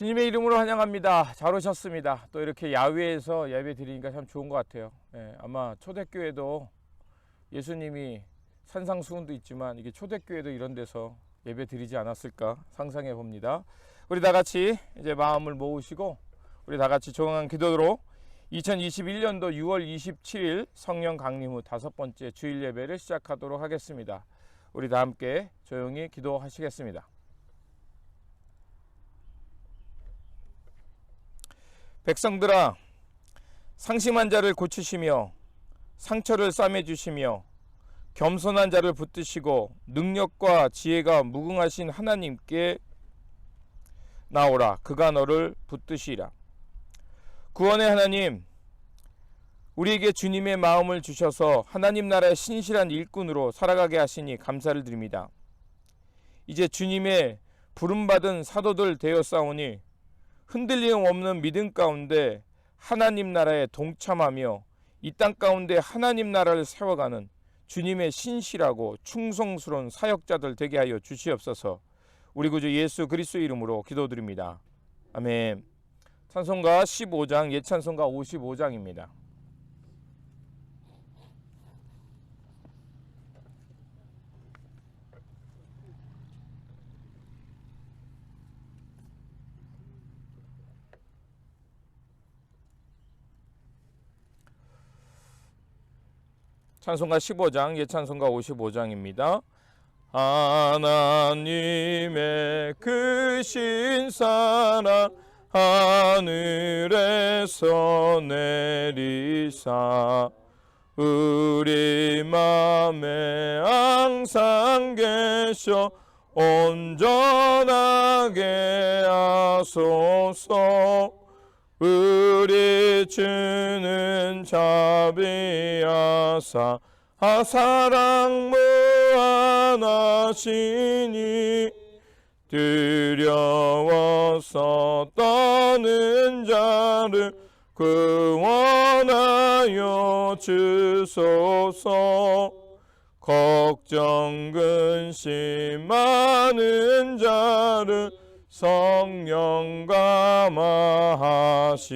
주님의 이름으로 환영합니다. 잘 오셨습니다. 또 이렇게 야외에서 예배 드리니까 참 좋은 것 같아요. 아마 초대교회도 예수님이 산상수훈도 있지만 이게 초대교회도 이런 데서 예배 드리지 않았을까 상상해 봅니다. 우리 다 같이 이제 마음을 모으시고 우리 다 같이 조용한 기도로 2021년도 6월 27일 성령 강림 후 5번째 주일 예배를 시작하도록 하겠습니다. 우리 다 함께 조용히 기도하시겠습니다. 백성들아, 상심한 자를 고치시며 상처를 싸매주시며 겸손한 자를 붙드시고 능력과 지혜가 무궁하신 하나님께 나오라. 그가 너를 붙드시리라. 구원의 하나님, 우리에게 주님의 마음을 주셔서 하나님 나라의 신실한 일꾼으로 살아가게 하시니 감사를 드립니다. 이제 주님의 부름받은 사도들 되었사오니 흔들림 없는 믿음 가운데 하나님 나라에 동참하며 이 땅 가운데 하나님 나라를 세워가는 주님의 신실하고 충성스러운 사역자들 되게 하여 주시옵소서. 우리 구주 예수 그리스도 이름으로 기도드립니다. 아멘. 찬송가 15장, 예찬송가 55장입니다. 찬송가 15장, 예찬송가 55장입니다. 하나님의 크신 사랑 하늘에서 내리사 우리 맘에 항상 계셔 온전하게 하소서. 우리 주는 자비하사 사랑 무한하시니 두려워서 떠는 자를 구원하여 주소서. 걱정 근심 많은 자를 성령 감화하시며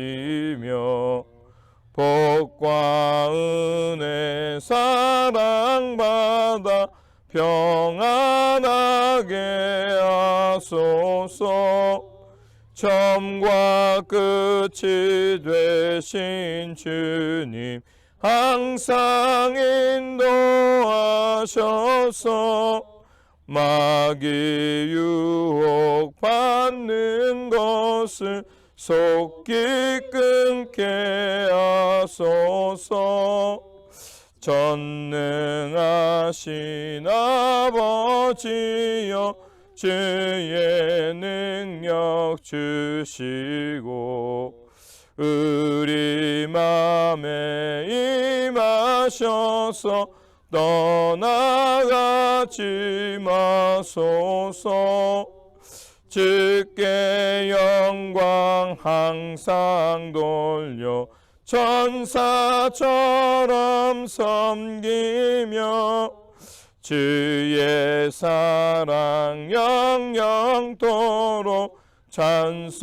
복과 은혜 사랑받아 평안하게 하소서. 처음과 끝이 되신 주님 항상 인도하셔서 마귀 유혹 받는 것을 속기 끊게 하소서. 전능하신 아버지여 주의 능력 주시고 우리 맘에 임하셔서 떠나가지 마소서. 주께 영광 항상 돌려 천사처럼 섬기며 주의 사랑 영영토록 찬송하게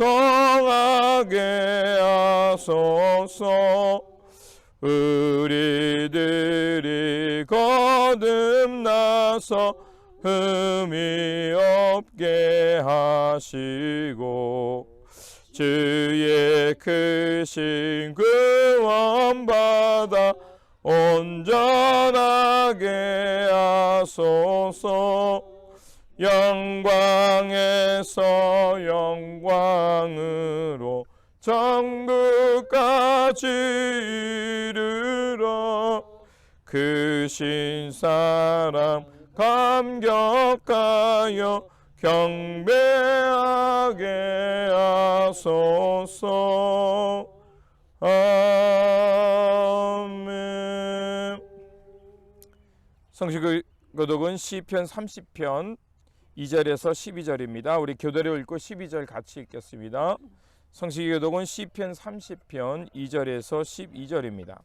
하소서. 우리들이 거듭나서 흠이 없게 하시고 주의 크신 구원받아 온전하게 하소서. 영광에서 영광으로 천국까지 이르러 크신 사람 감격하여 경배하게 하소서. 아멘. 성식 교독은 시편 30편 2절에서 12절입니다. 우리 교대로 읽고 12절 같이 읽겠습니다. 성식 교독은 시편 30편 2절에서 12절입니다.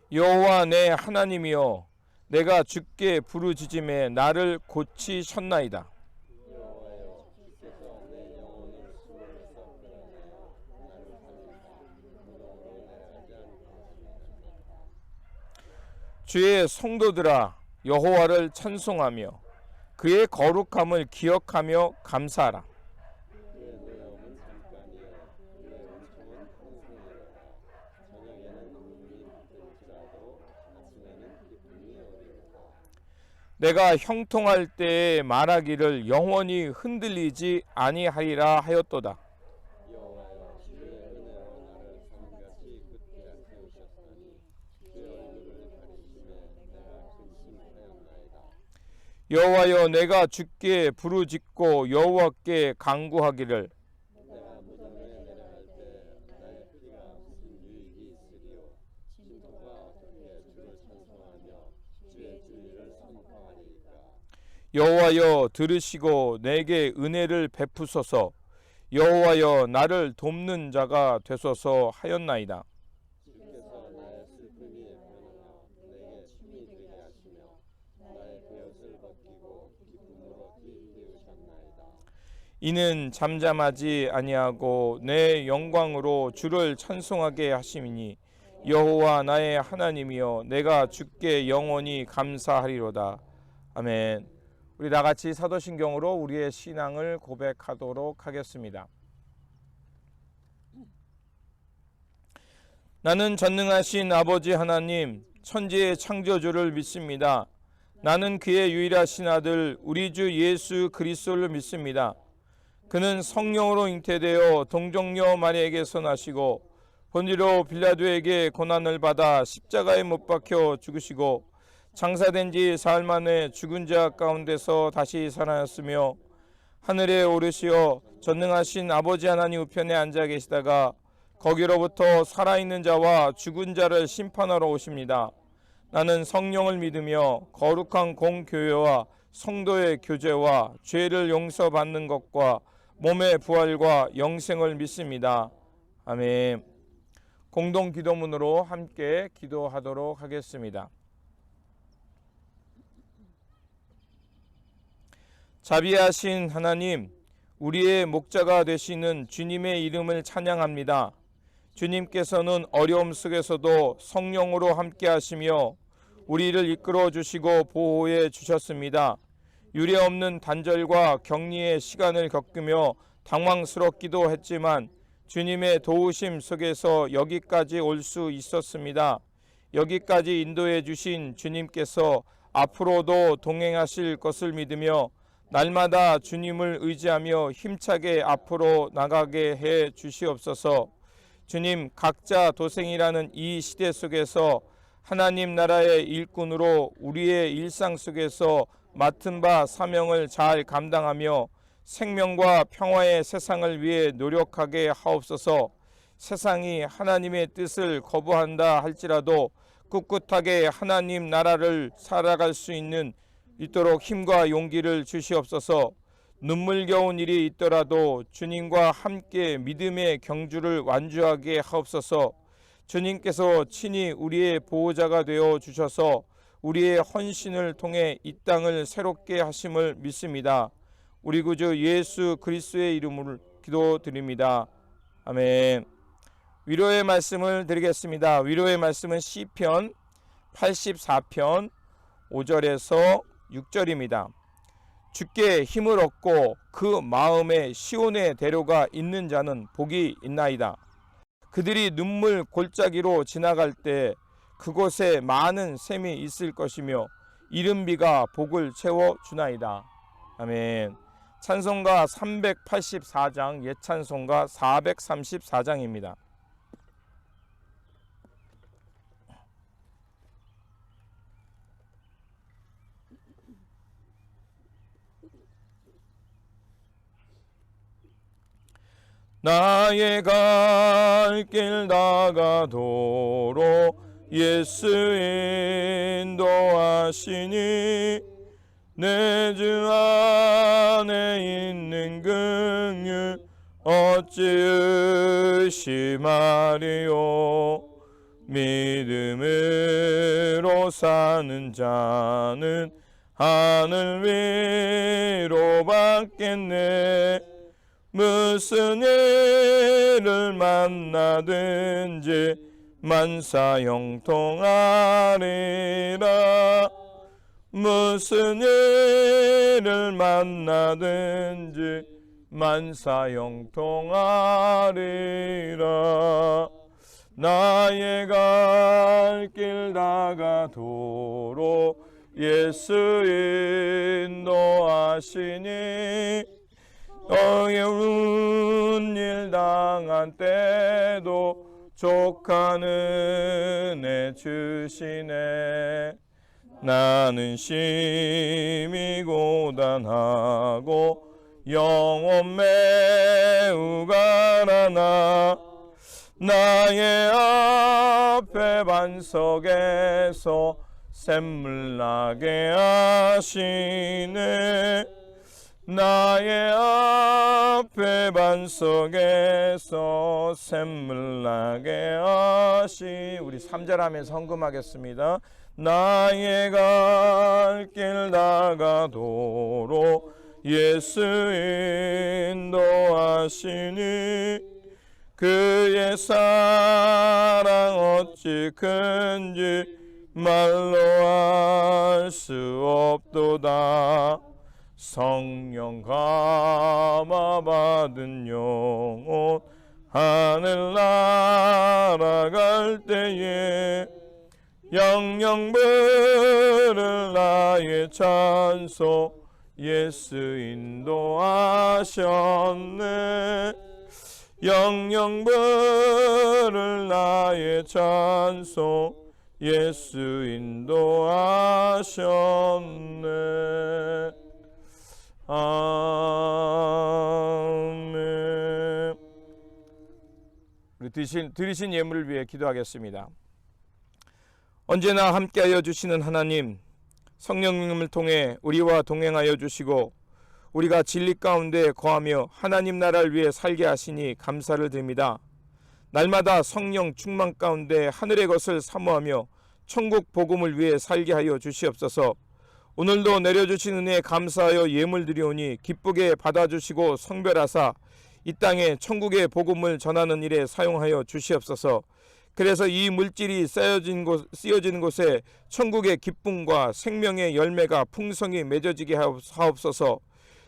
여호와 내 하나님이여 내가 주께 부르짖음에 나를 고치셨나이다. 주의 성도들아 여호와를 찬송하며 그의 거룩함을 기억하며 감사하라. 내가 형통할 때에 말하기를 영원히 흔들리지 아니하리라 하였도다. 여호와여 내가 주께 부르짖고 여호와께 간구하기를 여호와여 들으시고 내게 은혜를 베푸소서. 여호와여 나를 돕는 자가 되소서 하였나이다. 이는 잠잠하지 아니하고 내 영광으로 주를 찬송하게 하심이니 여호와 나의 하나님이여 내가 주께 영원히 감사하리로다. 아멘. 우리 다같이 사도신경으로 우리의 신앙을 고백하도록 하겠습니다. 나는 전능하신 아버지 하나님 천지의 창조주를 믿습니다. 나는 그의 유일하신 아들 우리 주 예수 그리스도를 믿습니다. 그는 성령으로 잉태되어 동정녀 마리아에게서 나시고 본디오 빌라도에게 고난을 받아 십자가에 못 박혀 죽으시고 장사된 지 사흘 만에 죽은 자 가운데서 다시 살아났으며 하늘에 오르시어 전능하신 아버지 하나님 우편에 앉아 계시다가 거기로부터 살아있는 자와 죽은 자를 심판하러 오십니다. 나는 성령을 믿으며 거룩한 공교회와 성도의 교제와 죄를 용서받는 것과 몸의 부활과 영생을 믿습니다. 아멘. 공동 기도문으로 함께 기도하도록 하겠습니다. 자비하신 하나님, 우리의 목자가 되시는 주님의 이름을 찬양합니다. 주님께서는 어려움 속에서도 성령으로 함께 하시며 우리를 이끌어 주시고 보호해 주셨습니다. 유례없는 단절과 격리의 시간을 겪으며 당황스럽기도 했지만 주님의 도우심 속에서 여기까지 올 수 있었습니다. 여기까지 인도해 주신 주님께서 앞으로도 동행하실 것을 믿으며 날마다 주님을 의지하며 힘차게 앞으로 나가게 해 주시옵소서. 주님, 각자 도생이라는 이 시대 속에서 하나님 나라의 일꾼으로 우리의 일상 속에서 맡은 바 사명을 잘 감당하며 생명과 평화의 세상을 위해 노력하게 하옵소서. 세상이 하나님의 뜻을 거부한다 할지라도 꿋꿋하게 하나님 나라를 살아갈 수 있도록 힘과 용기를 주시옵소서. 눈물겨운 일이 있더라도 주님과 함께 믿음의 경주를 완주하게 하옵소서. 주님께서 친히 우리의 보호자가 되어 주셔서 우리의 헌신을 통해 이 땅을 새롭게 하심을 믿습니다. 우리 구주 예수 그리스도의 이름으로 기도드립니다. 아멘. 위로의 말씀을 드리겠습니다. 위로의 말씀은 시편 84편 5절에서 6절입니다. 주께 힘을 얻고 그 마음에 시온의 대로가 있는 자는 복이 있나이다. 그들이 눈물 골짜기로 지나갈 때 그곳에 많은 샘이 있을 것이며 이른 비가 복을 채워 주나이다. 아멘. 찬송가 384장, 예찬송가 434장입니다. 나의 갈 길 다가도록 예수 인도하시니 내 주 안에 있는 긍휼 어찌 의심하리요. 믿음으로 사는 자는 하늘 위로 받겠네. 무슨 일을 만나든지 만사 형통하리라. 무슨 일을 만나든지 만사 형통하리라. 나의 갈 길 다가도록 예수 인도하시니 어려운 일 당한 때도 족한 은혜 주시네. 나는 심히 고단하고 영혼 매우 가라나 나의 앞에 반석에서 샘물 나게 하시네. 나의 앞에 반석에서 샘물 나게 하시. 우리 3절 하면서 헌금하겠습니다. 나의 갈 길 다가도록 예수 인도하시니 그의 사랑 어찌 큰지 말로 할 수 없도다. 성령 감화 받은 영혼 하늘 날아갈 때에 영영 부를 나의 찬송 예수 인도하셨네. 영영 부를 나의 찬송 예수 인도하셨네. 아멘. 우리 드리신 예물을 위해 기도하겠습니다. 언제나 함께하여 주시는 하나님, 성령님을 통해 우리와 동행하여 주시고 우리가 진리 가운데 거하며 하나님 나라를 위해 살게 하시니 감사를 드립니다. 날마다 성령 충만 가운데 하늘의 것을 사모하며 천국 복음을 위해 살게 하여 주시옵소서. 오늘도 내려주신 은혜에 감사하여 예물 드리오니 기쁘게 받아주시고 성별하사 이 땅에 천국의 복음을 전하는 일에 사용하여 주시옵소서. 그래서 이 물질이 쓰여지는 곳에 천국의 기쁨과 생명의 열매가 풍성히 맺어지게 하옵소서.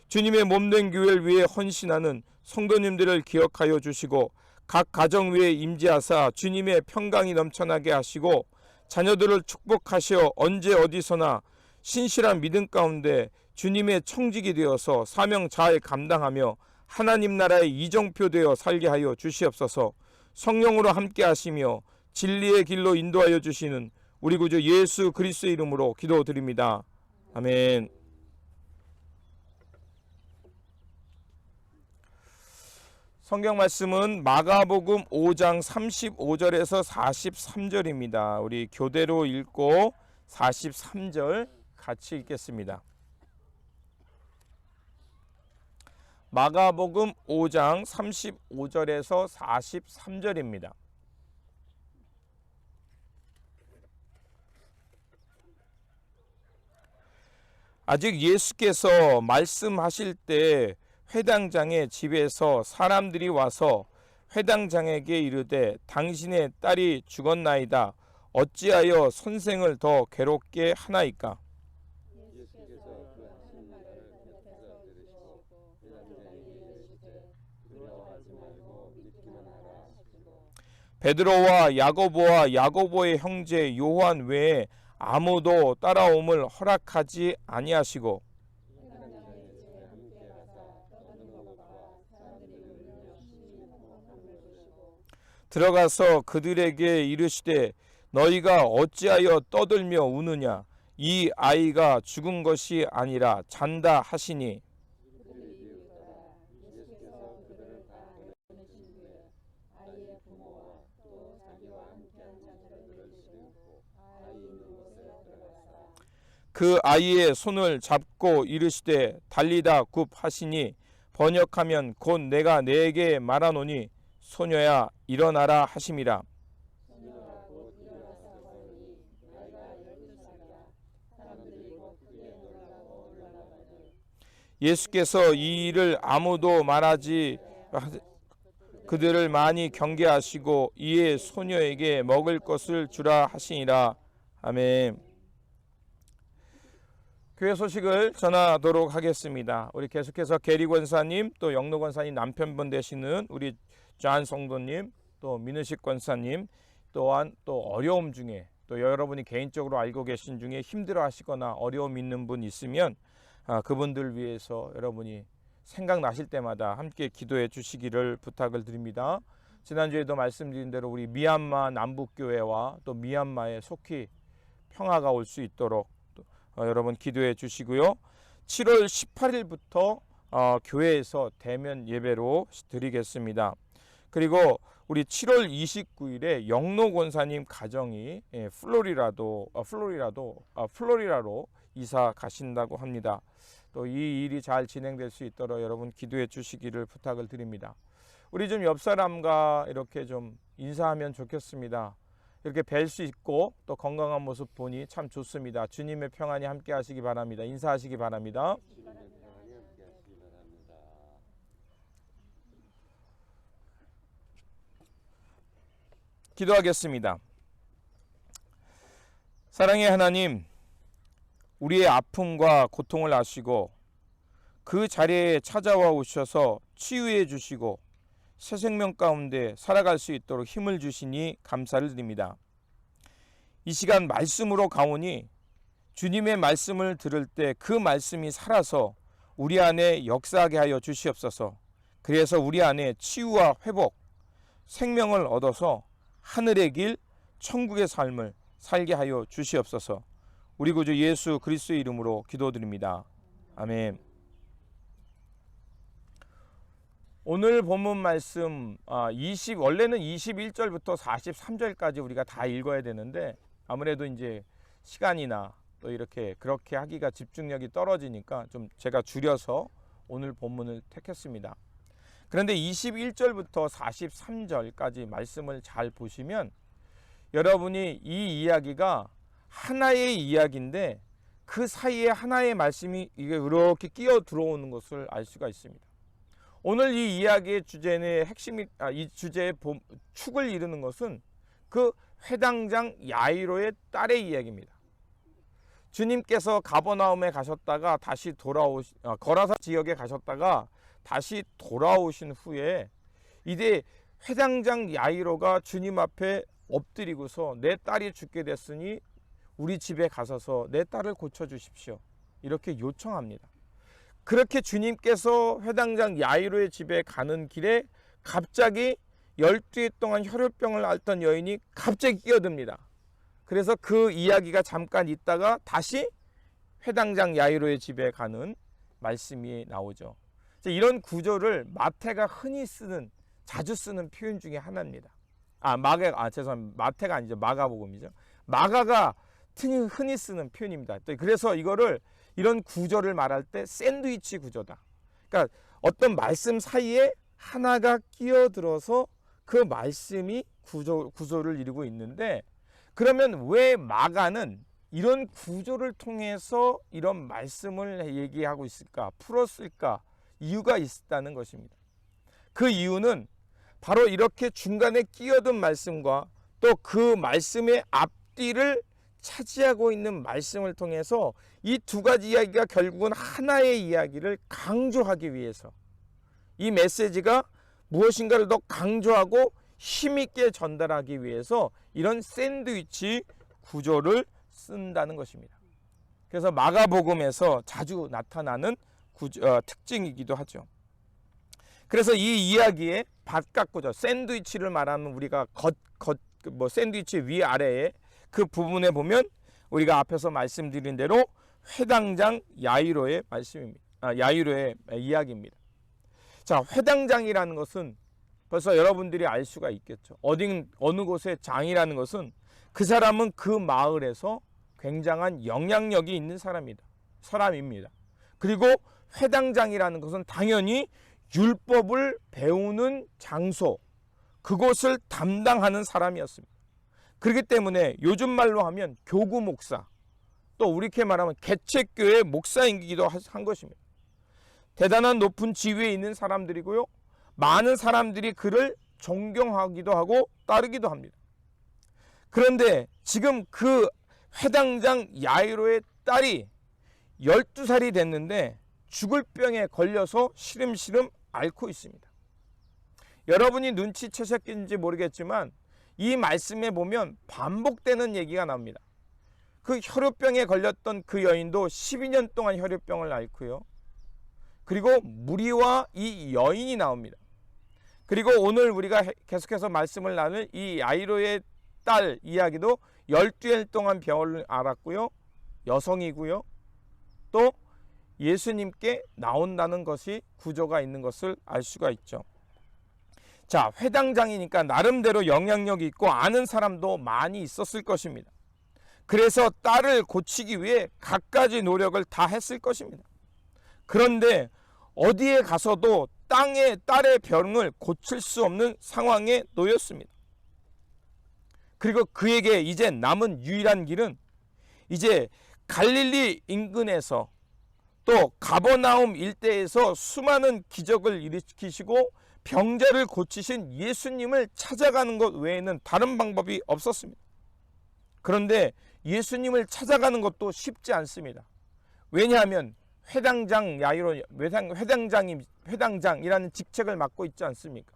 주님의 몸된 교회를 위해 헌신하는 성도님들을 기억하여 주시고 각 가정 위에 임재하사 주님의 평강이 넘쳐나게 하시고 자녀들을 축복하시어 언제 어디서나 신실한 믿음 가운데 주님의 청직이 되어서 사명 잘 감당하며 하나님 나라의 이정표 되어 살게 하여 주시옵소서. 성령으로 함께 하시며 진리의 길로 인도하여 주시는 우리 구주 예수 그리스도의 이름으로 기도드립니다. 아멘. 성경 말씀은 마가복음 5장 35절에서 43절입니다. 우리 교대로 읽고 43절 같이 읽겠습니다. 마가복음 5장 35절에서 43절입니다. 아직 예수께서 말씀하실 때 회당장의 집에서 사람들이 와서 회당장에게 이르되 당신의 딸이 죽었나이다. 어찌하여 선생을 더 괴롭게 하나이까? 베드로와 야고보와 야고보의 형제 요한 외에 아무도 따라옴을 허락하지 아니하시고 들어가서 그들에게 이르시되 너희가 어찌하여 떠들며 우느냐? 이 아이가 죽은 것이 아니라 잔다 하시니 그 아이의 손을 잡고 이르시되 달리다 굽 하시니 번역하면 곧 내가 네게 말하노니 소녀야 일어나라 하심이라. 예수께서 이 일을 아무도 말하지 그들을 많이 경계하시고 이에 소녀에게 먹을 것을 주라 하시니라. 아멘. 교회 소식을 전하도록 하겠습니다. 우리 계속해서 게리 권사님, 또 영로 권사님 남편분 되시는 우리 존 성도님, 또 민의식 권사님, 또한 또 어려움 중에, 또 여러분이 개인적으로 알고 계신 중에 힘들어 하시거나 어려움 있는 분 있으면 그분들 위해서 여러분이 생각나실 때마다 함께 기도해 주시기를 부탁을 드립니다. 지난주에도 말씀드린 대로 우리 미얀마 남북교회와 또 미얀마에 속히 평화가 올 수 있도록 여러분 기도해 주시고요. 7월 18일부터 교회에서 대면 예배로 드리겠습니다. 그리고 우리 7월 29일에 영로 권사님 가정이 플로리다로 이사 가신다고 합니다. 또 이 일이 잘 진행될 수 있도록 여러분 기도해 주시기를 부탁을 드립니다. 우리 좀 옆 사람과 이렇게 좀 인사하면 좋겠습니다. 이렇게 뵐 수 있고 또 건강한 모습 보니 참 좋습니다. 주님의 평안이 함께 하시기 바랍니다. 인사하시기 바랍니다. 기도하겠습니다. 사랑의 하나님, 우리의 아픔과 고통을 아시고 그 자리에 찾아와 오셔서 치유해 주시고 새 생명 가운데 살아갈 수 있도록 힘을 주시니 감사를 드립니다. 이 시간 말씀으로 가오니 주님의 말씀을 들을 때 그 말씀이 살아서 우리 안에 역사하게 하여 주시옵소서. 그래서 우리 안에 치유와 회복, 생명을 얻어서 하늘의 길, 천국의 삶을 살게 하여 주시옵소서. 우리 구주 예수 그리스도의 이름으로 기도드립니다. 아멘. 오늘 본문 말씀 원래는 21절부터 43절까지 우리가 다 읽어야 되는데 아무래도 이제 시간이나 또 이렇게 그렇게 하기가 집중력이 떨어지니까 좀 제가 줄여서 오늘 본문을 택했습니다. 그런데 21절부터 43절까지 말씀을 잘 보시면 여러분이 이 이야기가 하나의 이야기인데 그 사이에 하나의 말씀이 이렇게 끼어 들어오는 것을 알 수가 있습니다. 오늘 이 이야기의 주제는 이 주제의 축을 이루는 것은 그 회당장 야이로의 딸의 이야기입니다. 주님께서 가버나움에 가셨다가 다시 거라사 지역에 가셨다가 다시 돌아오신 후에 이제 회당장 야이로가 주님 앞에 엎드리고서 내 딸이 죽게 됐으니 우리 집에 가셔서 내 딸을 고쳐주십시오. 이렇게 요청합니다. 그렇게 주님께서 회당장 야이로의 집에 가는 길에 갑자기 12해 동안 혈혈병을 앓던 여인이 갑자기 끼어듭니다. 그래서 그 이야기가 잠깐 있다가 다시 회당장 야이로의 집에 가는 말씀이 나오죠. 이런 구조를 마태가 자주 쓰는 표현 중에 하나입니다. 마태가 아니죠. 마가복음이죠. 마가가 흔히 쓰는 표현입니다. 그래서 이런 구조를 말할 때 샌드위치 구조다. 그러니까 어떤 말씀 사이에 하나가 끼어들어서 그 말씀이 구조를 이루고 있는데, 그러면 왜 마가는 이런 구조를 통해서 이런 말씀을 얘기하고 있을까, 풀었을까? 이유가 있다는 것입니다. 그 이유는 바로 이렇게 중간에 끼어든 말씀과 또 그 말씀의 앞뒤를 차지하고 있는 말씀을 통해서 이 두 가지 이야기가 결국은 하나의 이야기를 강조하기 위해서, 이 메시지가 무엇인가를 더 강조하고 힘있게 전달하기 위해서 이런 샌드위치 구조를 쓴다는 것입니다. 그래서 마가복음에서 자주 나타나는 특징이기도 하죠. 그래서 이 이야기의 바깥 구조, 샌드위치를 말하면 우리가 샌드위치 위아래에 그 부분에 보면 우리가 앞에서 말씀드린 대로 회당장 야이로의 말씀입니다. 야이로의 이야기입니다. 자, 회당장이라는 것은 벌써 여러분들이 알 수가 있겠죠. 어느 곳의 장이라는 것은 그 사람은 그 마을에서 굉장한 영향력이 있는 사람입니다. 그리고 회당장이라는 것은 당연히 율법을 배우는 장소, 그곳을 담당하는 사람이었습니다. 그렇기 때문에 요즘 말로 하면 교구 목사, 또 우리렇게 말하면 개척교회 목사이기도 한 것입니다. 대단한 높은 지위에 있는 사람들이고요. 많은 사람들이 그를 존경하기도 하고 따르기도 합니다. 그런데 지금 그 회당장 야이로의 딸이 12살이 됐는데 죽을 병에 걸려서 시름시름 앓고 있습니다. 여러분이 눈치채셨는지 모르겠지만 이 말씀에 보면 반복되는 얘기가 나옵니다. 그 혈우병에 걸렸던 그 여인도 12년 동안 혈우병을 앓고요. 그리고 무리와 이 여인이 나옵니다. 그리고 오늘 우리가 계속해서 말씀을 나눌 이 야이로의 딸 이야기도 12일 동안 병을 앓았고요. 여성이고요. 또 예수님께 나온다는 것이 구조가 있는 것을 알 수가 있죠. 자, 회당장이니까 나름대로 영향력이 있고 아는 사람도 많이 있었을 것입니다. 그래서 딸을 고치기 위해 갖가지 노력을 다 했을 것입니다. 그런데 어디에 가서도 딸의 병을 고칠 수 없는 상황에 놓였습니다. 그리고 그에게 이제 남은 유일한 길은 이제 갈릴리 인근에서 또 가버나움 일대에서 수많은 기적을 일으키시고 병자를 고치신 예수님을 찾아가는 것 외에는 다른 방법이 없었습니다. 그런데 예수님을 찾아가는 것도 쉽지 않습니다. 왜냐하면 회당장 야이로 회당장이라는 직책을 맡고 있지 않습니까?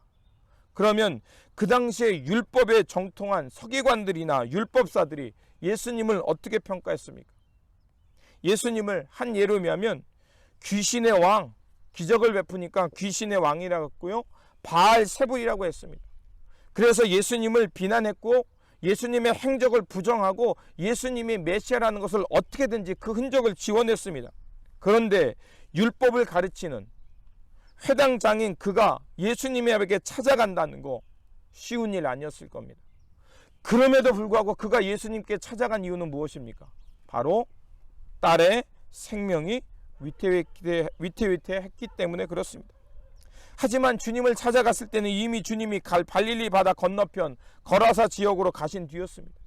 그러면 그 당시에 율법에 정통한 서기관들이나 율법사들이 예수님을 어떻게 평가했습니까? 예수님을 한 예로 하면 귀신의 왕, 기적을 베푸니까 귀신의 왕이라고 했고요. 바알세불이라고 했습니다. 그래서 예수님을 비난했고 예수님의 행적을 부정하고 예수님이 메시아라는 것을 어떻게든지 그 흔적을 지워냈습니다. 그런데 율법을 가르치는 회당장인 그가 예수님에게 찾아간다는 거 쉬운 일 아니었을 겁니다. 그럼에도 불구하고 그가 예수님께 찾아간 이유는 무엇입니까? 바로 딸의 생명이 위태위태했기 때문에 그렇습니다. 하지만 주님을 찾아갔을 때는 이미 주님이 갈릴리 바다 건너편 거라사 지역으로 가신 뒤였습니다.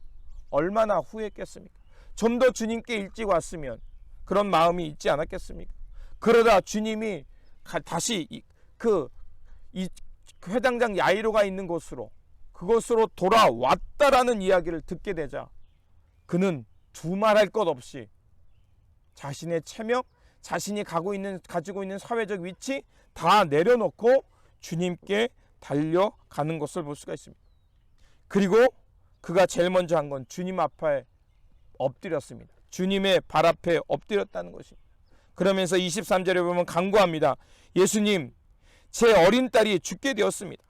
얼마나 후회했겠습니까? 좀 더 주님께 일찍 왔으면 그런 마음이 있지 않았겠습니까? 그러다 주님이 다시 그 회당장 야이로가 있는 그곳으로 돌아왔다라는 이야기를 듣게 되자 그는 두말할 것 없이 자신의 체력, 자신이 가지고 있는 사회적 위치 다 내려놓고 주님께 달려가는 것을 볼 수가 있습니다. 그리고 그가 제일 먼저 한 건 주님 앞에 엎드렸습니다. 주님의 발 앞에 엎드렸다는 것입니다. 그러면서 23절에 보면 간구합니다. 예수님, 제 어린 딸이 죽게 되었습니다.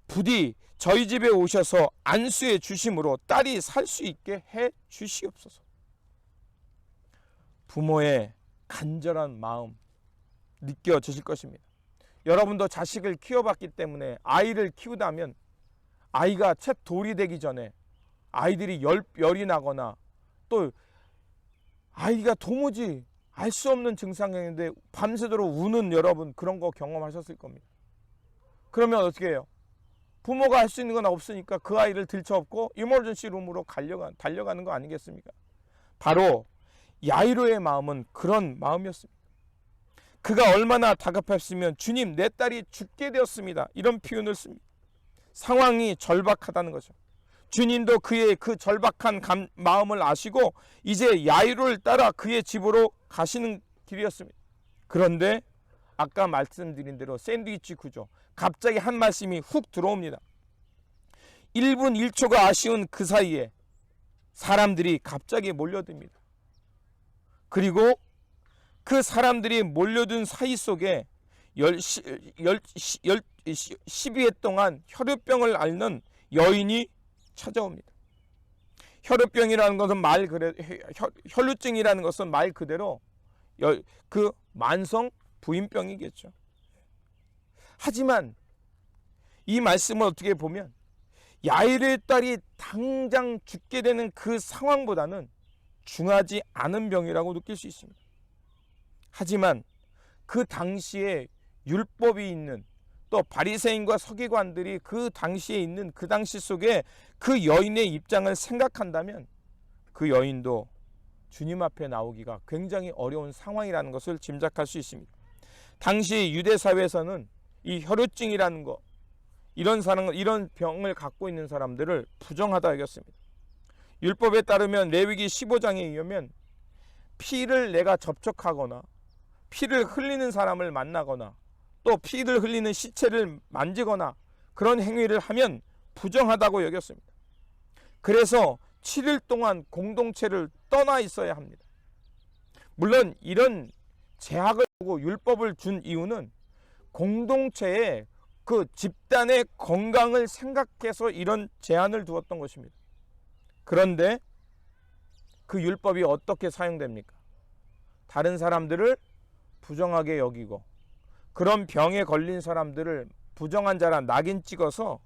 부디 저희 집에 오셔서 안수해 주심으로 딸이 살 수 있게 해 주시옵소서. 부모의 간절한 마음 느껴지실 것입니다. 여러분도 자식을 키워봤기 때문에 아이를 키우다면 아이가 채 돌이 되기 전에 아이들이 열이 나거나 또 아이가 도무지 알 수 없는 증상인데 밤새도록 우는 여러분 그런 거 경험하셨을 겁니다. 그러면 어떻게 해요? 부모가 할 수 있는 건 없으니까 그 아이를 들쳐업고 이머전시 룸으로 달려가는 거 아니겠습니까? 바로 야이로의 마음은 그런 마음이었습니다. 그가 얼마나 다급했으면 주님 내 딸이 죽게 되었습니다. 이런 표현을 씁니다. 상황이 절박하다는 거죠. 주님도 그의 그 절박한 마음을 아시고 이제 야이로를 따라 그의 집으로 가시는 길이었습니다. 그런데 아까 말씀드린 대로 샌드위치 구조, 갑자기 한 말씀이 훅 들어옵니다. 1분 1초가 아쉬운 그 사이에 사람들이 갑자기 몰려듭니다. 그리고 그 사람들이 몰려든 사이 속에 12회 동안 혈우병을 앓는 여인이 찾아옵니다. 혈우병이라는 것은 혈루증이라는 것은 말 그대로 그 만성 부인병이겠죠. 하지만 이 말씀을 어떻게 보면 야이로의 딸이 당장 죽게 되는 그 상황보다는 중하지 않은 병이라고 느낄 수 있습니다. 하지만 그 당시에 율법이 있는 또 바리새인과 서기관들이 그 당시에 있는 그 당시 속에 그 여인의 입장을 생각한다면 그 여인도 주님 앞에 나오기가 굉장히 어려운 상황이라는 것을 짐작할 수 있습니다. 당시 유대 사회에서는 이 혈루증이라는 거, 이런 병을 갖고 있는 사람들을 부정하다 여겼습니다. 율법에 따르면 레위기 15장에 의하면 피를 내가 접촉하거나 피를 흘리는 사람을 만나거나 또 피를 흘리는 시체를 만지거나 그런 행위를 하면 부정하다고 여겼습니다. 그래서 7일 동안 공동체를 떠나 있어야 합니다. 물론 이런 제약을 두고 율법을 준 이유는 공동체의 그 집단의 건강을 생각해서 이런 제한을 두었던 것입니다. 그런데 그 율법이 어떻게 사용됩니까? 다른 사람들을 부정하게 여기고 그런 병에 걸린 사람들을 부정한 자라 낙인 찍어서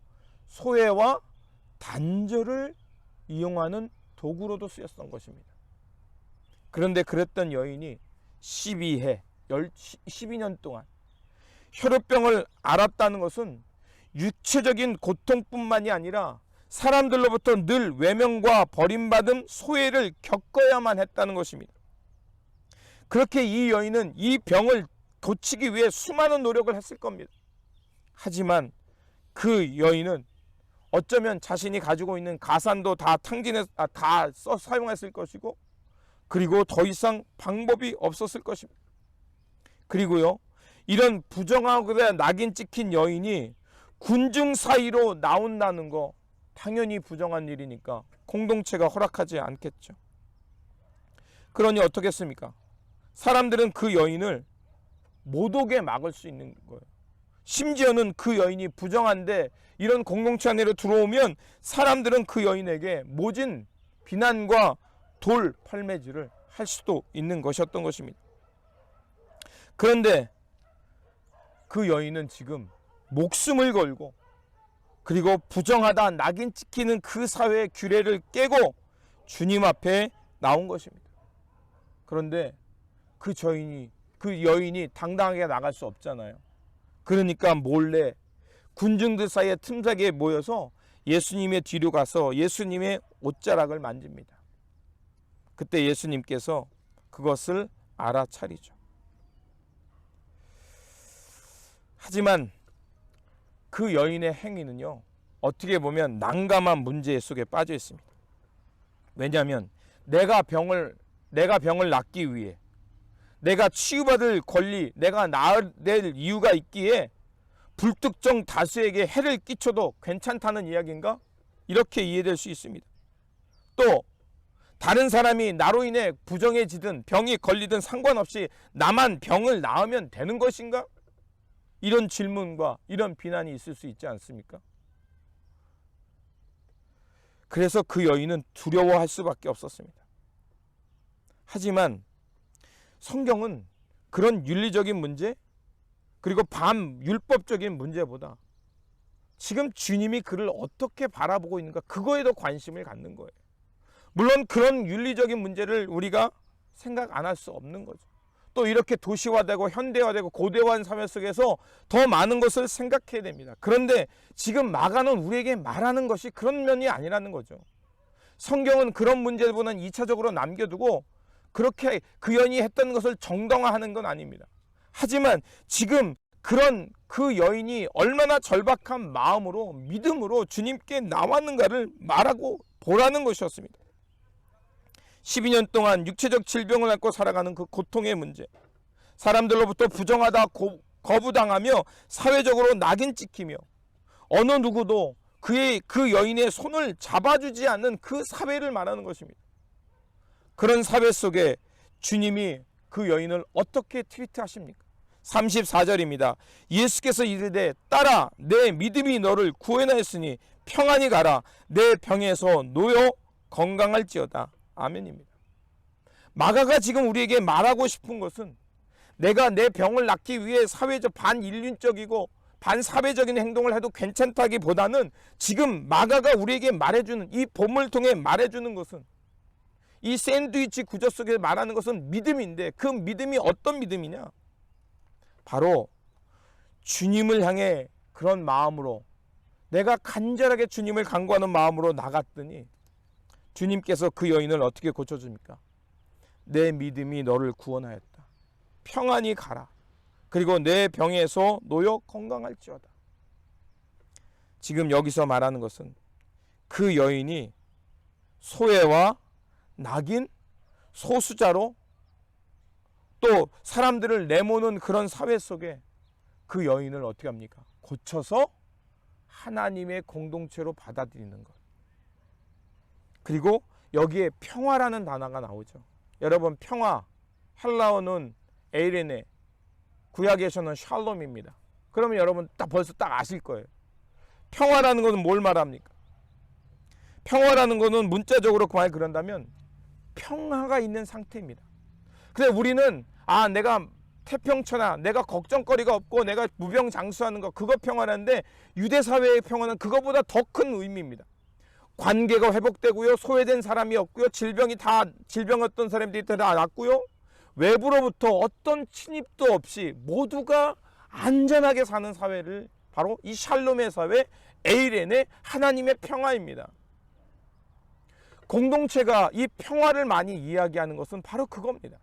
소외와 단절을 이용하는 도구로도 쓰였던 것입니다. 그런데 그랬던 여인이 12년 동안 혈우병을 앓았다는 것은 육체적인 고통뿐만이 아니라 사람들로부터 늘 외면과 버림받은 소외를 겪어야만 했다는 것입니다. 그렇게 이 여인은 이 병을 고치기 위해 수많은 노력을 했을 겁니다. 하지만 그 여인은 어쩌면 자신이 가지고 있는 가산도 다 사용했을 것이고, 그리고 더 이상 방법이 없었을 것입니다. 그리고요, 이런 부정하고 낙인 찍힌 여인이 군중 사이로 나온다는 거 당연히 부정한 일이니까 공동체가 허락하지 않겠죠. 그러니 어떻겠습니까? 사람들은 그 여인을 못 오게 막을 수 있는 거예요. 심지어는 그 여인이 부정한데 이런 공동체 안으로 들어오면 사람들은 그 여인에게 모진 비난과 돌 팔매질을 할 수도 있는 것이었던 것입니다. 그런데 그 여인은 지금 목숨을 걸고 그리고 부정하다 낙인 찍히는 그 사회의 규례를 깨고 주님 앞에 나온 것입니다. 그런데 그 여인이 당당하게 나갈 수 없잖아요. 그러니까 몰래 군중들 사이에 틈사이에 모여서 예수님의 뒤로 가서 예수님의 옷자락을 만집니다. 그때 예수님께서 그것을 알아차리죠. 하지만 그 여인의 행위는요, 어떻게 보면 난감한 문제 속에 빠져 있습니다. 왜냐하면 내가 병을 낫기 위해, 내가 치유받을 권리, 내가 나을 이유가 있기에 불특정 다수에게 해를 끼쳐도 괜찮다는 이야기인가? 이렇게 이해될 수 있습니다. 또 다른 사람이 나로 인해 부정해지든 병이 걸리든 상관없이 나만 병을 낳으면 되는 것인가? 이런 질문과 이런 비난이 있을 수 있지 않습니까? 그래서 그 여인은 두려워할 수밖에 없었습니다. 하지만 성경은 그런 윤리적인 문제, 그리고 반율법적인 문제보다 지금 주님이 그를 어떻게 바라보고 있는가, 그거에 더 관심을 갖는 거예요. 물론 그런 윤리적인 문제를 우리가 생각 안 할 수 없는 거죠. 또 이렇게 도시화되고 현대화되고 고대화한 사회 속에서 더 많은 것을 생각해야 됩니다. 그런데 지금 마가는 우리에게 말하는 것이 그런 면이 아니라는 거죠. 성경은 그런 문제보다는 2차적으로 남겨두고 그렇게 그 여인이 했던 것을 정당화하는 건 아닙니다. 하지만 지금 그런 그 여인이 얼마나 절박한 마음으로 믿음으로 주님께 나왔는가를 말하고 보라는 것이었습니다. 12년 동안 육체적 질병을 앓고 살아가는 그 고통의 문제, 사람들로부터 부정하다 거부당하며 사회적으로 낙인 찍히며 어느 누구도 그 여인의 손을 잡아주지 않는 그 사회를 말하는 것입니다. 그런 사회 속에 주님이 그 여인을 어떻게 트리트하십니까? 34절입니다. 예수께서 이르되 딸아, 내 믿음이 너를 구원하였으니 평안히 가라. 내 병에서 놓여 건강할지어다. 아멘입니다. 마가가 지금 우리에게 말하고 싶은 것은 내가 내 병을 낫기 위해 사회적 반인륜적이고 반사회적인 행동을 해도 괜찮다기보다는 지금 마가가 우리에게 말해주는, 이 본문을 통해 말해주는 것은, 이 샌드위치 구조 속에 말하는 것은 믿음인데, 그 믿음이 어떤 믿음이냐? 바로 주님을 향해 그런 마음으로, 내가 간절하게 주님을 간구하는 마음으로 나갔더니 주님께서 그 여인을 어떻게 고쳐줍니까? 내 믿음이 너를 구원하였다. 평안히 가라. 그리고 내 병에서 놓여 건강할지어다. 지금 여기서 말하는 것은 그 여인이 소외와 낙인, 소수자로 또 사람들을 내모는 그런 사회 속에 그 여인을 어떻게 합니까? 고쳐서 하나님의 공동체로 받아들이는 것. 그리고 여기에 평화라는 단어가 나오죠. 여러분, 평화, 헬라어는 에이레네, 구약에서는 샬롬입니다. 그러면 여러분 벌써 아실 거예요. 평화라는 것은 뭘 말합니까? 평화라는 것은 문자적으로 그 말 그런다면 평화가 있는 상태입니다. 근데 우리는 내가 태평천하, 내가 걱정거리가 없고 내가 무병장수하는 거, 그거 평화라는데 유대 사회의 평화는 그거보다 더 큰 의미입니다. 관계가 회복되고요, 소외된 사람이 없고요, 질병 어떤 사람들이 다 낫고요, 외부로부터 어떤 침입도 없이 모두가 안전하게 사는 사회를, 바로 이 샬롬의 사회, 에이렌의 하나님의 평화입니다. 공동체가 이 평화를 많이 이야기하는 것은 바로 그겁니다.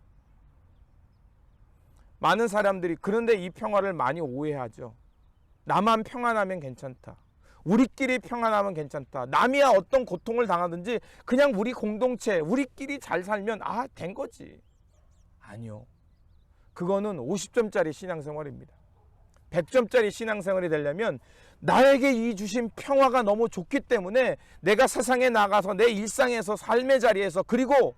많은 사람들이 그런데 이 평화를 많이 오해하죠. 나만 평안하면 괜찮다, 우리끼리 평안하면 괜찮다, 남이야 어떤 고통을 당하든지 그냥 우리 공동체, 우리끼리 잘 살면 된 거지. 아니요, 그거는 50점짜리 신앙생활입니다. 100점짜리 신앙생활이 되려면 나에게 이 주신 평화가 너무 좋기 때문에 내가 세상에 나가서 내 일상에서, 삶의 자리에서, 그리고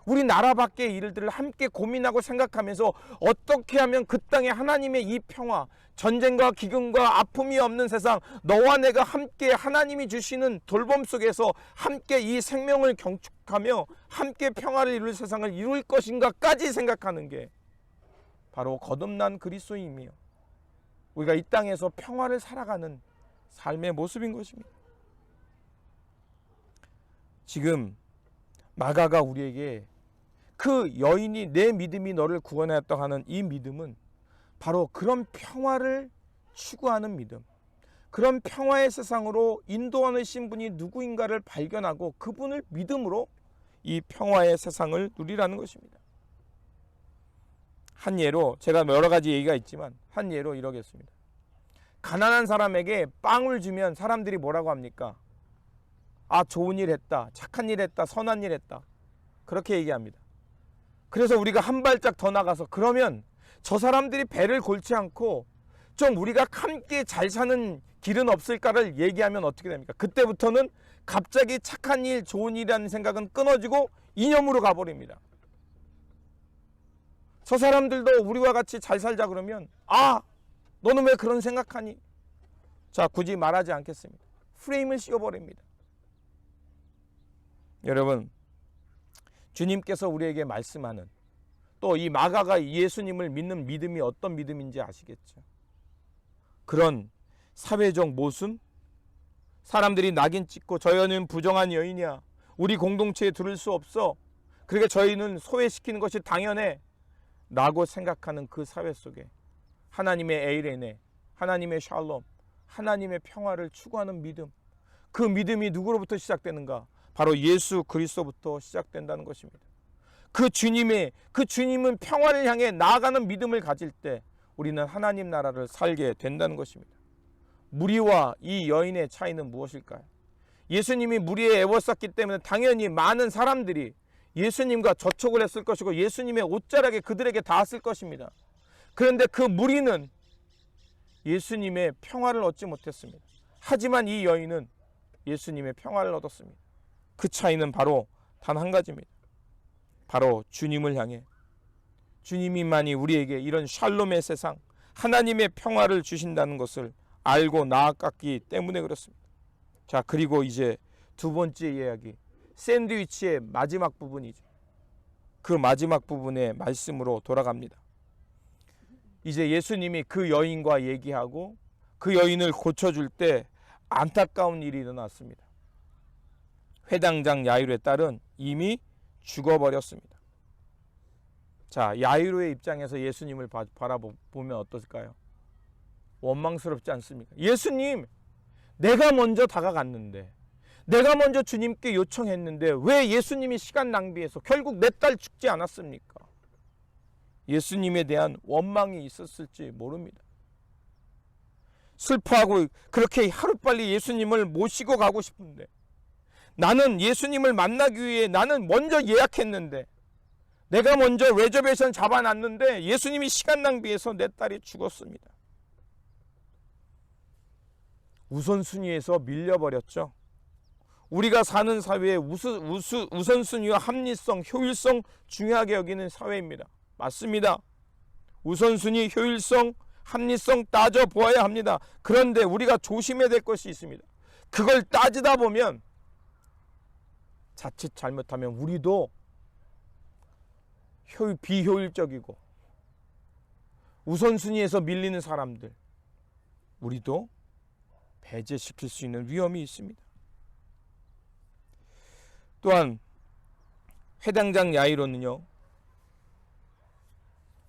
우리 나라 밖의 일들을 함께 고민하고 생각하면서 어떻게 하면 그 땅에 하나님의 이 평화, 전쟁과 기근과 아픔이 없는 세상, 너와 내가 함께 하나님이 주시는 돌봄 속에서 함께 이 생명을 경축하며 함께 평화를 이룰 세상을 이룰 것인가까지 생각하는 게 바로 거듭난 그리스도인이며 우리가 이 땅에서 평화를 살아가는 삶의 모습인 것입니다. 지금 마가가 우리에게 그 여인이 내 믿음이 너를 구원하였다 하는 이 믿음은 바로 그런 평화를 추구하는 믿음, 그런 평화의 세상으로 인도하신 분이 누구인가를 발견하고 그분을 믿음으로 이 평화의 세상을 누리라는 것입니다. 한 예로, 제가 여러 가지 얘기가 있지만 한 예로 이러겠습니다. 가난한 사람에게 빵을 주면 사람들이 뭐라고 합니까? 좋은 일 했다, 착한 일 했다, 선한 일 했다, 그렇게 얘기합니다. 그래서 우리가 한 발짝 더 나가서 그러면 저 사람들이 배를 골지 않고 좀 우리가 함께 잘 사는 길은 없을까를 얘기하면 어떻게 됩니까? 그때부터는 갑자기 착한 일, 좋은 일이라는 생각은 끊어지고 이념으로 가버립니다. 저 사람들도 우리와 같이 잘 살자 그러면 너는 왜 그런 생각하니? 자, 굳이 말하지 않겠습니다. 프레임을 씌워버립니다. 여러분, 주님께서 우리에게 말씀하는, 또 이 마가가 예수님을 믿는 믿음이 어떤 믿음인지 아시겠죠? 그런 사회적 모순, 사람들이 낙인 찍고 저 여인은 부정한 여인이야, 우리 공동체에 들을 수 없어, 그러니까 저희는 소외시키는 것이 당연해 라고 생각하는 그 사회 속에 하나님의 에이레네, 하나님의 샬롬, 하나님의 평화를 추구하는 믿음, 그 믿음이 누구로부터 시작되는가? 바로 예수 그리스도부터 시작된다는 것입니다. 그 주님은 평화를 향해 나아가는 믿음을 가질 때 우리는 하나님 나라를 살게 된다는 것입니다. 무리와 이 여인의 차이는 무엇일까요? 예수님이 무리에 애워쌌기 때문에 당연히 많은 사람들이 예수님과 접촉을 했을 것이고 예수님의 옷자락에 그들에게 닿았을 것입니다. 그런데 그 무리는 예수님의 평화를 얻지 못했습니다. 하지만 이 여인은 예수님의 평화를 얻었습니다. 그 차이는 바로 단 한 가지입니다. 바로 주님을 향해, 주님이만이 우리에게 이런 샬롬의 세상, 하나님의 평화를 주신다는 것을 알고 나아갔기 때문에 그렇습니다. 자, 그리고 이제 두 번째 이야기, 샌드위치의 마지막 부분이죠. 그 마지막 부분의 말씀으로 돌아갑니다. 이제 예수님이 그 여인과 얘기하고 그 여인을 고쳐줄 때 안타까운 일이 일어났습니다. 회당장 야이로의 딸은 이미 죽어버렸습니다. 자, 야이로의 입장에서 예수님을 바라보면 어떨까요? 원망스럽지 않습니까? 예수님, 내가 먼저 다가갔는데, 내가 먼저 주님께 요청했는데 왜 예수님이 시간 낭비해서 결국 내 딸 죽지 않았습니까? 예수님에 대한 원망이 있었을지 모릅니다. 슬퍼하고 그렇게 하루빨리 예수님을 모시고 가고 싶은데, 나는 예수님을 만나기 위해 나는 먼저 예약했는데, 내가 먼저 레저베이션 잡아놨는데 예수님이 시간 낭비해서 내 딸이 죽었습니다. 우선순위에서 밀려버렸죠. 우리가 사는 사회에 우선순위와 합리성, 효율성 중요하게 여기는 사회입니다. 맞습니다. 우선순위, 효율성, 합리성 따져보아야 합니다. 그런데 우리가 조심해야 될 것이 있습니다. 그걸 따지다 보면 자칫 잘못하면 우리도 비효율적이고 우선순위에서 밀리는 사람들, 우리도 배제시킬 수 있는 위험이 있습니다. 또한 회당장 야이로는요,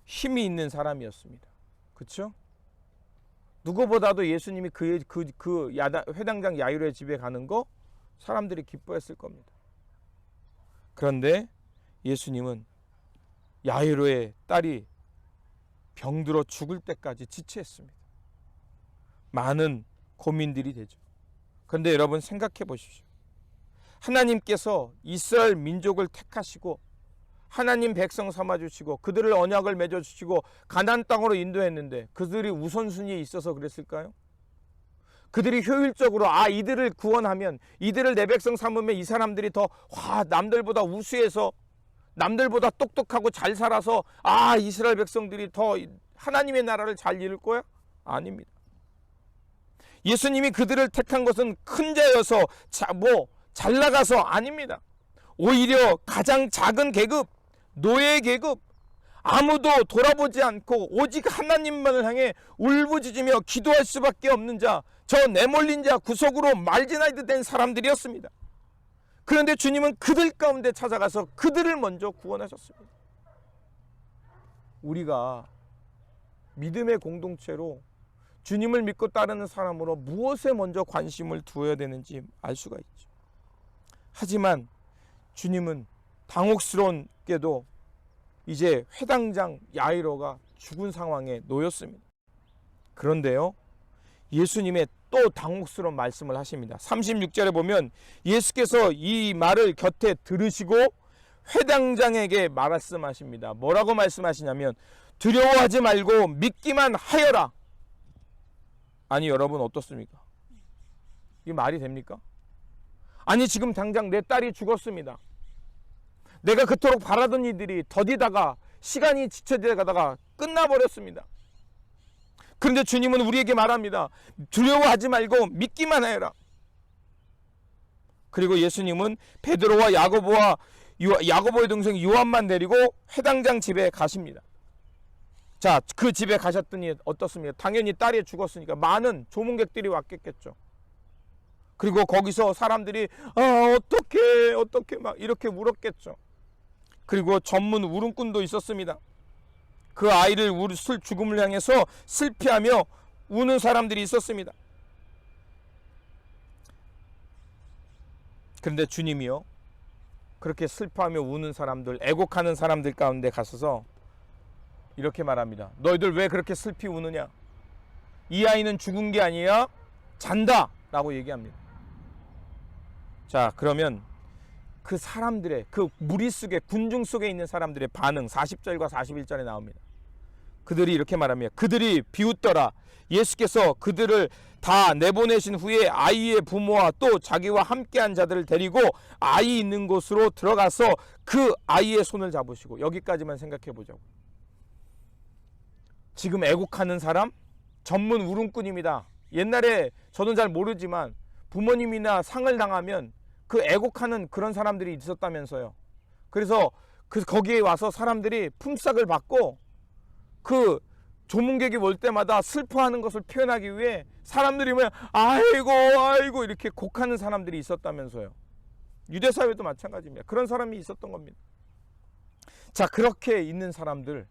힘이 있는 사람이었습니다. 그렇죠? 누구보다도 예수님이 회당장 야이로의 집에 가는 거 사람들이 기뻐했을 겁니다. 그런데 예수님은 야이로의 딸이 병들어 죽을 때까지 지체했습니다. 많은 고민들이 되죠. 그런데 여러분 생각해 보십시오. 하나님께서 이스라엘 민족을 택하시고 하나님 백성 삼아주시고 그들을 언약을 맺어주시고 가나안 땅으로 인도했는데 그들이 우선순위에 있어서 그랬을까요? 그들이 효율적으로 이들을 구원하면, 이들을 내 백성 삼으면 이 사람들이 더 남들보다 우수해서 남들보다 똑똑하고 잘 살아서 이스라엘 백성들이 더 하나님의 나라를 잘 이룰 거야? 아닙니다. 예수님이 그들을 택한 것은 큰 자여서 잘 나가서 아닙니다. 오히려 가장 작은 계급, 노예 계급, 아무도 돌아보지 않고 오직 하나님만을 향해 울부짖으며 기도할 수밖에 없는 자, 저 내몰린 자 구석으로 말지나이드 된 사람들이었습니다. 그런데 주님은 그들 가운데 찾아가서 그들을 먼저 구원하셨습니다. 우리가 믿음의 공동체로 주님을 믿고 따르는 사람으로 무엇에 먼저 관심을 두어야 되는지 알 수가 있죠. 하지만 주님은 당혹스럽게도 이제 회당장 야이로가 죽은 상황에 놓였습니다. 그런데요, 예수님의 또 당혹스러운 말씀을 하십니다. 36절에 보면 예수께서 이 말을 곁에 들으시고 회당장에게 말씀하십니다. 뭐라고 말씀하시냐면 두려워하지 말고 믿기만 하여라. 아니 여러분 어떻습니까? 이게 말이 됩니까? 아니 지금 당장 내 딸이 죽었습니다. 내가 그토록 바라던 이들이 더디다가 시간이 지체되다가 끝나버렸습니다. 그런데 주님은 우리에게 말합니다. 두려워하지 말고 믿기만 해라. 그리고 예수님은 베드로와 야고보의 동생 요한만 데리고 회당장 집에 가십니다. 자, 그 집에 가셨더니 어떻습니까? 당연히 딸이 죽었으니까 많은 조문객들이 왔겠죠. 그리고 거기서 사람들이 어떻게 막 이렇게 울었겠죠. 그리고 전문 울음꾼도 있었습니다. 그 아이를 죽음을 향해서 슬피하며 우는 사람들이 있었습니다. 그런데 주님이요, 그렇게 슬퍼하며 우는 사람들, 애곡하는 사람들 가운데 가셔서 이렇게 말합니다. 너희들 왜 그렇게 슬피 우느냐? 이 아이는 죽은 게 아니라 잔다 라고 얘기합니다. 자, 그러면 그 사람들의, 그 무리 속에, 군중 속에 있는 사람들의 반응 40절과 41절에 나옵니다. 그들이 이렇게 말합니다. 그들이 비웃더라. 예수께서 그들을 다 내보내신 후에 아이의 부모와 또 자기와 함께한 자들을 데리고 아이 있는 곳으로 들어가서 그 아이의 손을 잡으시고, 여기까지만 생각해 보자고. 지금 애국하는 사람 전문 울음꾼입니다. 옛날에 저는 잘 모르지만 부모님이나 상을 당하면 그 애곡하는 그런 사람들이 있었다면서요. 그래서 거기에 와서 사람들이 품삯을 받고 그 조문객이 올 때마다 슬퍼하는 것을 표현하기 위해 사람들이 아이고 이렇게 곡하는 사람들이 있었다면서요. 유대사회도 마찬가지입니다. 그런 사람이 있었던 겁니다. 자, 그렇게 있는 사람들,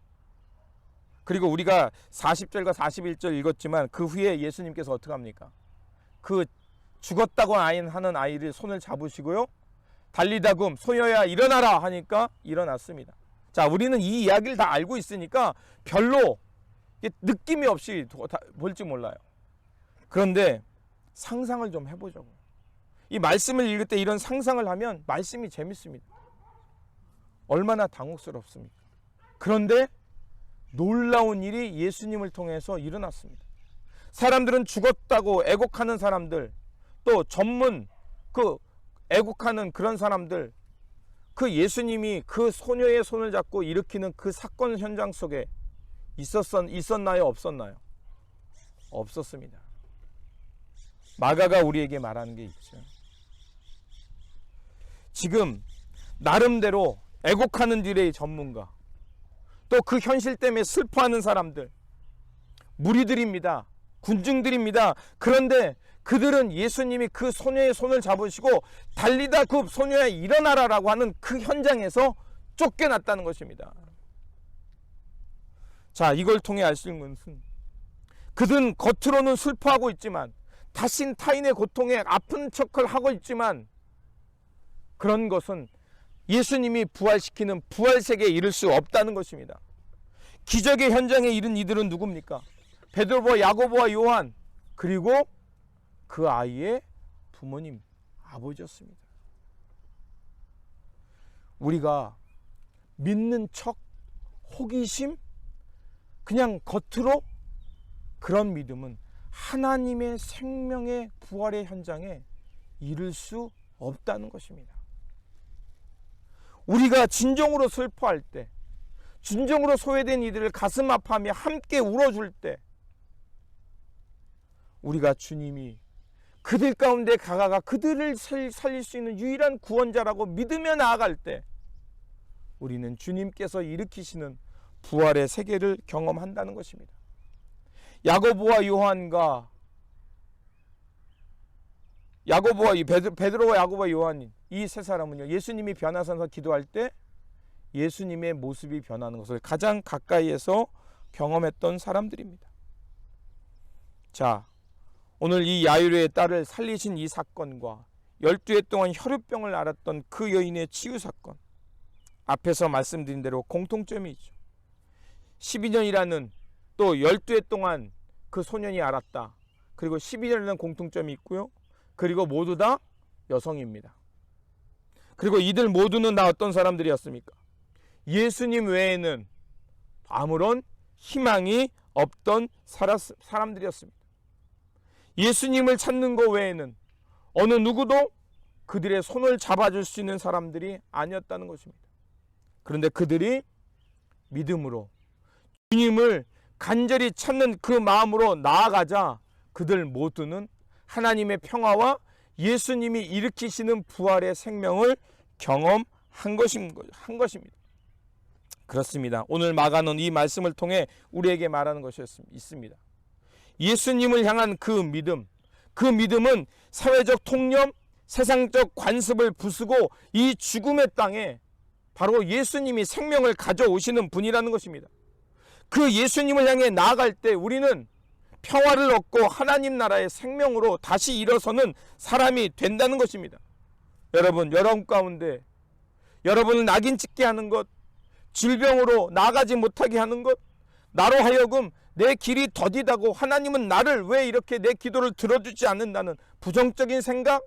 그리고 우리가 40절과 41절 읽었지만 그 후에 예수님께서 어떻게 합니까? 그 죽었다고 하는 아이를 손을 잡으시고요, 달리다금 소녀야 일어나라 하니까 일어났습니다. 자, 우리는 이 이야기를 다 알고 있으니까 별로 느낌이 없이 볼지 몰라요. 그런데 상상을 좀 해보자고. 이 말씀을 읽을 때 이런 상상을 하면 말씀이 재밌습니다. 얼마나 당혹스럽습니까? 그런데 놀라운 일이 예수님을 통해서 일어났습니다. 사람들은 죽었다고 애곡하는 사람들, 또 전문 애곡하는 그런 사람들, 그 예수님이 그 소녀의 손을 잡고 일으키는 그 사건 현장 속에 있었나요? 없었나요? 없었습니다. 마가가 우리에게 말하는 게 있죠. 지금 나름대로 애곡하는 일의 전문가, 또 그 현실 때문에 슬퍼하는 사람들, 무리들입니다. 군중들입니다. 그런데 그들은 예수님이 그 소녀의 손을 잡으시고 달리다 그 소녀야 일어나라라고 하는 그 현장에서 쫓겨났다는 것입니다. 자, 이걸 통해 알 수 있는 것은 그들은 겉으로는 슬퍼하고 있지만, 다신 타인의 고통에 아픈 척을 하고 있지만, 그런 것은 예수님이 부활시키는 부활세계에 이를 수 없다는 것입니다. 기적의 현장에 이른 이들은 누굽니까? 베드로와 야고보와 요한, 그리고 그 아이의 부모님, 아버지였습니다. 우리가 믿는 척, 호기심, 그냥 겉으로 그런 믿음은 하나님의 생명의 부활의 현장에 이를 수 없다는 것입니다. 우리가 진정으로 슬퍼할 때, 진정으로 소외된 이들을 가슴 아파하며 함께 울어줄 때, 우리가 주님이 그들 가운데 가가 그들을 살릴 수 있는 유일한 구원자라고 믿으며 나아갈 때, 우리는 주님께서 일으키시는 부활의 세계를 경험한다는 것입니다. 야고보와 요한과 베드로와 야고보와 요한, 이 세 사람은요, 예수님이 변화산에서 기도할 때 예수님의 모습이 변하는 것을 가장 가까이에서 경험했던 사람들입니다. 자, 오늘 이 야이로의 딸을 살리신 이 사건과 12해 동안 혈우병을 앓았던 그 여인의 치유 사건, 앞에서 말씀드린 대로 공통점이 있죠. 12년이라는, 또 12해 동안 그 소년이 앓았다. 그리고 12년이라는 공통점이 있고요. 그리고 모두 다 여성입니다. 그리고 이들 모두는 다 어떤 사람들이었습니까? 예수님 외에는 아무런 희망이 없던 사람들이었습니다. 예수님을 찾는 것 외에는 어느 누구도 그들의 손을 잡아줄 수 있는 사람들이 아니었다는 것입니다. 그런데 그들이 믿음으로 주님을 간절히 찾는 그 마음으로 나아가자 그들 모두는 하나님의 평화와 예수님이 일으키시는 부활의 생명을 경험한 것입니다. 그렇습니다. 오늘 마가는 이 말씀을 통해 우리에게 말하는 것이 있습니다. 예수님을 향한 그 믿음은 사회적 통념, 세상적 관습을 부수고 이 죽음의 땅에 바로 예수님이 생명을 가져오시는 분이라는 것입니다. 그 예수님을 향해 나아갈 때 우리는 평화를 얻고 하나님 나라의 생명으로 다시 일어서는 사람이 된다는 것입니다. 여러분 가운데 여러분을 낙인 찍게 하는 것, 질병으로 나아가지 못하게 하는 것, 나로 하여금 내 길이 더디다고 하나님은 나를 왜 이렇게 내 기도를 들어주지 않는다는 부정적인 생각,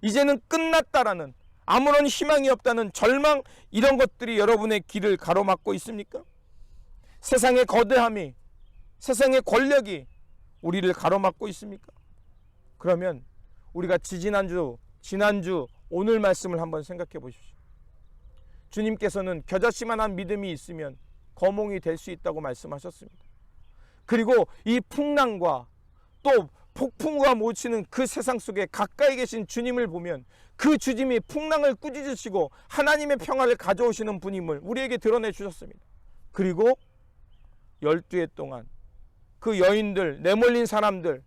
이제는 끝났다라는, 아무런 희망이 없다는 절망, 이런 것들이 여러분의 길을 가로막고 있습니까? 세상의 거대함이, 세상의 권력이 우리를 가로막고 있습니까? 그러면 우리가 지난주, 오늘 말씀을 한번 생각해 보십시오. 주님께서는 겨자씨만한 믿음이 있으면 거몽이 될 수 있다고 말씀하셨습니다. 그리고 이 풍랑과 또 폭풍우가 묻히는 그 세상 속에 가까이 계신 주님을 보면 그 주님이 풍랑을 꾸짖으시고 하나님의 평화를 가져오시는 분임을 우리에게 드러내 주셨습니다. 그리고 12해 동안 그 여인들, 내몰린 사람들,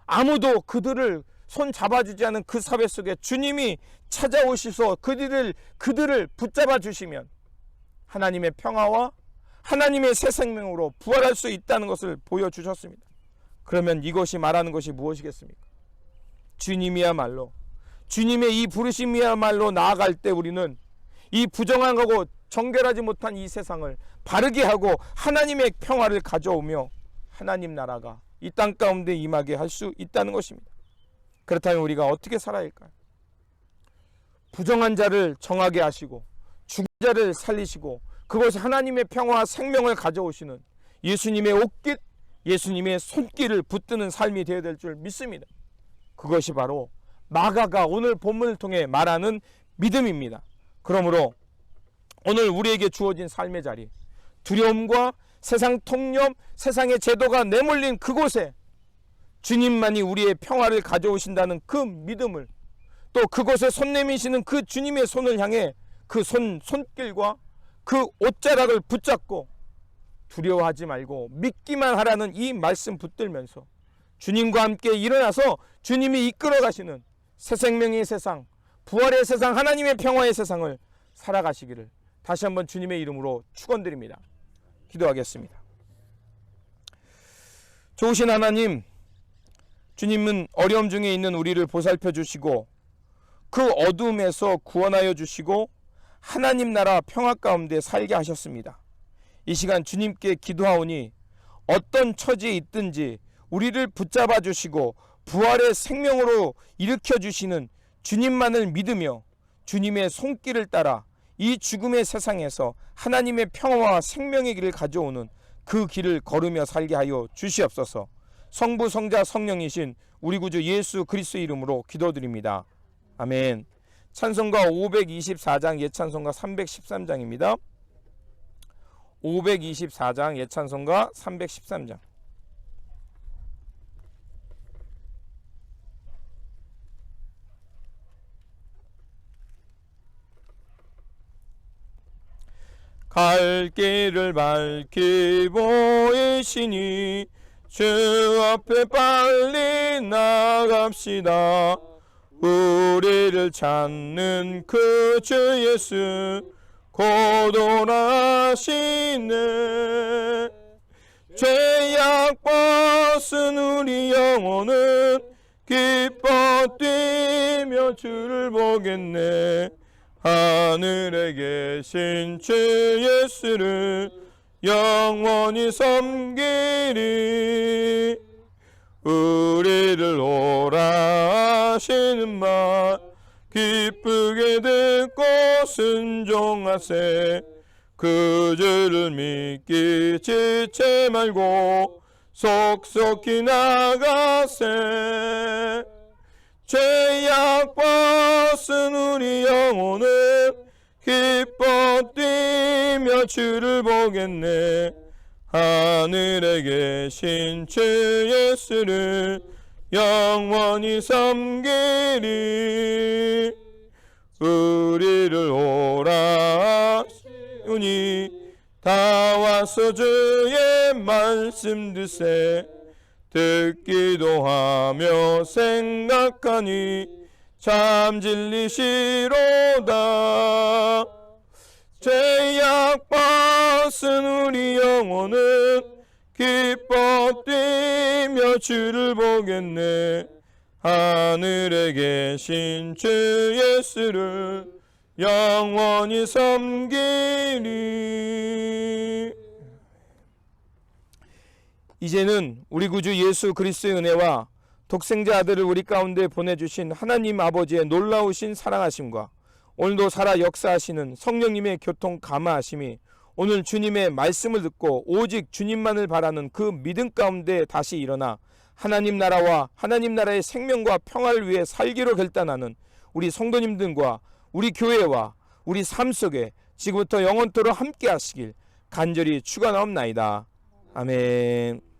아무도 그들을 손 잡아주지 않은 그 사회 속에 주님이 찾아오셔서 그들을 붙잡아 주시면 하나님의 평화와 하나님의 새 생명으로 부활할 수 있다는 것을 보여주셨습니다. 그러면 이것이 말하는 것이 무엇이겠습니까? 주님의 이 부르심이야말로 나아갈 때 우리는 이 부정한 거고 정결하지 못한 이 세상을 바르게 하고 하나님의 평화를 가져오며 하나님 나라가 이 땅 가운데 임하게 할 수 있다는 것입니다. 그렇다면 우리가 어떻게 살아야 할까요? 부정한 자를 정하게 하시고 죽은 자를 살리시고 그곳에 하나님의 평화와 생명을 가져오시는 예수님의 옷깃, 예수님의 손길을 붙드는 삶이 되어야 될 줄 믿습니다. 그것이 바로 마가가 오늘 본문을 통해 말하는 믿음입니다. 그러므로 오늘 우리에게 주어진 삶의 자리, 두려움과 세상 통념, 세상의 제도가 내몰린 그곳에 주님만이 우리의 평화를 가져오신다는 그 믿음을, 또 그곳에 손 내미시는 그 주님의 손을 향해 그 손길과 그 옷자락을 붙잡고 두려워하지 말고 믿기만 하라는 이 말씀 붙들면서 주님과 함께 일어나서 주님이 이끌어 가시는 새 생명의 세상, 부활의 세상, 하나님의 평화의 세상을 살아가시기를 다시 한번 주님의 이름으로 축원드립니다. 기도하겠습니다. 좋으신 하나님, 주님은 어려움 중에 있는 우리를 보살펴 주시고 그 어둠에서 구원하여 주시고 하나님 나라 평화 가운데 살게 하셨습니다. 이 시간 주님께 기도하오니 어떤 처지에 있든지 우리를 붙잡아 주시고 부활의 생명으로 일으켜 주시는 주님만을 믿으며 주님의 손길을 따라 이 죽음의 세상에서 하나님의 평화와 생명의 길을 가져오는 그 길을 걸으며 살게 하여 주시옵소서. 성부, 성자, 성령이신 우리 구주 예수 그리스도의 이름으로 기도드립니다. 아멘. 찬송가 524장 예찬송가 313장입니다. 524장 예찬송가 313장. 갈 길을 밝히 보이시니 주 앞에 빨리 나갑시다. 우리를 찾는 그 주 예수 곧 오라시네. 죄악 벗은 우리 영혼은 기뻐 뛰며 주를 보겠네. 하늘에 계신 주 예수를 영원히 섬기리. 우리를 오라 하시는 말 기쁘게 듣고 순종하세. 그 주를 믿기 지체 말고 속속히 나가세. 죄악 벗은 우리 영혼은 기뻐 뛰며 주를 보겠네. 하늘에 계신 주 예수를 영원히 섬기리. 우리를 오라 하시니 다 와서 주의 말씀 듣세. 듣기도 하며 생각하니 참 진리시로다. 죄악 벗은 우리 영혼은 기뻐 뛰며 주를 보겠네. 하늘에 계신 주 예수를 영원히 섬기리. 이제는 우리 구주 예수 그리스도의 은혜와 독생자 아들을 우리 가운데 보내주신 하나님 아버지의 놀라우신 사랑하심과 오늘도 살아 역사하시는 성령님의 교통 감화하심이 오늘 주님의 말씀을 듣고 오직 주님만을 바라는 그 믿음 가운데 다시 일어나 하나님 나라와 하나님 나라의 생명과 평화를 위해 살기로 결단하는 우리 성도님들과 우리 교회와 우리 삶 속에 지금부터 영원토록 함께 하시길 간절히 축원하옵나이다. 아멘.